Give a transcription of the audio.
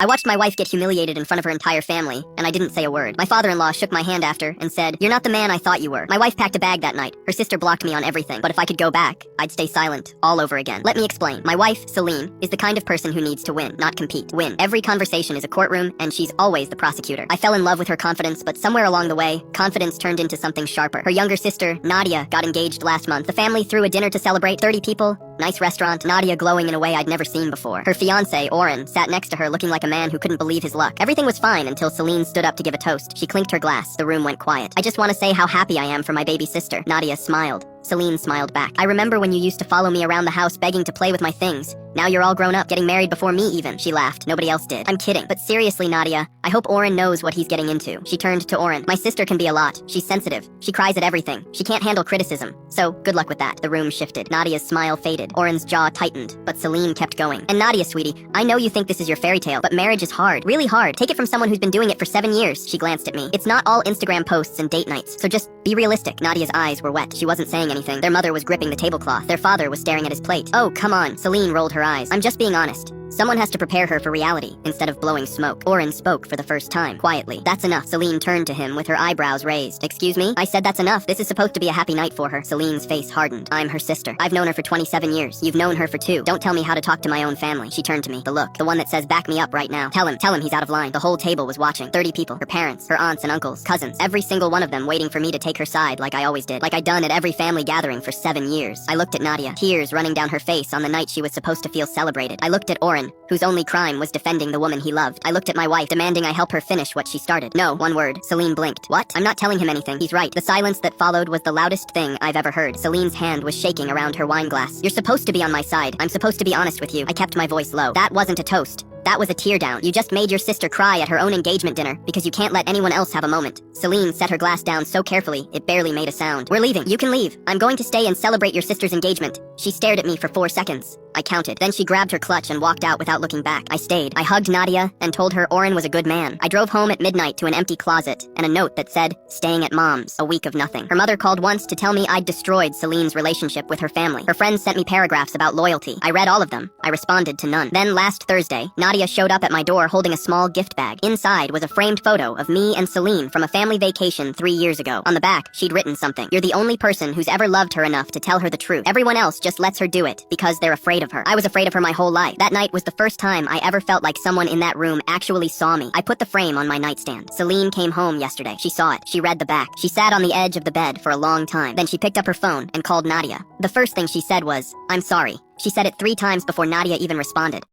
I watched my wife get humiliated in front of her entire family, and I didn't say a word. My father-in-law shook my hand after and said, "You're not the man I thought you were." My wife packed a bag that night. Her sister blocked me on everything, but if I could go back, I'd stay silent, all over again. Let me explain. My wife, Celine, is the kind of person who needs to win, not compete. Win. Every conversation is a courtroom, and she's always the prosecutor. I fell in love with her confidence, but somewhere along the way, confidence turned into something sharper. Her younger sister, Nadia, got engaged last month. The family threw a dinner to celebrate. 30 people, nice restaurant, Nadia glowing in a way I'd never seen before. Her fiancé, Oren, sat next to her looking like a man who couldn't believe his luck. Everything was fine until Celine stood up to give a toast. She clinked her glass. The room went quiet. "I just want to say how happy I am for my baby sister." Nadia smiled. Celine smiled back. "I remember when you used to follow me around the house begging to play with my things. Now you're all grown up, getting married before me even." She laughed. Nobody else did. "I'm kidding. But seriously, Nadia, I hope Oren knows what he's getting into." She turned to Oren. "My sister can be a lot. She's sensitive. She cries at everything. She can't handle criticism. So, good luck with that." The room shifted. Nadia's smile faded. Oren's jaw tightened. But Celine kept going. "And Nadia, sweetie, I know you think this is your fairy tale, but marriage is hard. Really hard. Take it from someone who's been doing it for 7 years." She glanced at me. "It's not all Instagram posts and date nights. So just be realistic." Nadia's eyes were wet. She wasn't saying anything. Their mother was gripping the tablecloth. Their father was staring at his plate. "Oh, come on." Celine rolled her eyes. "I'm just being honest. Someone has to prepare her for reality, instead of blowing smoke." Oren spoke for the first time, quietly. "That's enough." Celine turned to him with her eyebrows raised. "Excuse me?" I said that's enough. This is supposed to be a happy night for her. Celine's face hardened. "I'm her sister. I've known her for 27 years. You've known her for 2. Don't tell me how to talk to my own family." She turned to me. The look. The one that says, "Back me up right now. Tell him he's out of line." The whole table was watching. 30 people. Her parents, her aunts and uncles, cousins. Every single one of them waiting for me to take her side like I always did. Like I'd done at every family gathering for 7 years. I looked at Nadia, tears running down her face on the night she was supposed to feel celebrated. I looked at Oren, whose only crime was defending the woman he loved. I looked at my wife, demanding I help her finish what she started. "No," one word. Celine blinked. "What?" "I'm not telling him anything. He's right." The silence that followed was the loudest thing I've ever heard. Celine's hand was shaking around her wine glass. "You're supposed to be on my side. I'm supposed to be honest with you." I kept my voice low. "That wasn't a toast. That was a tear down. You just made your sister cry at her own engagement dinner because you can't let anyone else have a moment." Celine set her glass down so carefully, it barely made a sound. "We're leaving. You can leave. I'm going to stay and celebrate your sister's engagement." She stared at me for 4 seconds. I counted. Then she grabbed her clutch and walked out without looking back. I stayed. I hugged Nadia and told her Oren was a good man. I drove home at midnight to an empty closet and a note that said, "Staying at Mom's, a week of nothing." Her mother called once to tell me I'd destroyed Celine's relationship with her family. Her friends sent me paragraphs about loyalty. I read all of them. I responded to none. Then last Thursday, Nadia showed up at my door holding a small gift bag. Inside was a framed photo of me and Celine from a family vacation 3 years ago. On the back, she'd written something. "You're the only person who's ever loved her enough to tell her the truth. Everyone else just lets her do it because they're afraid of her." I was afraid of her my whole life. That night was the first time I ever felt like someone in that room actually saw me. I put the frame on my nightstand. Celine came home yesterday. She saw it. She read the back. She sat on the edge of the bed for a long time. Then she picked up her phone and called Nadia. The first thing she said was, "I'm sorry." She said it 3 times before Nadia even responded.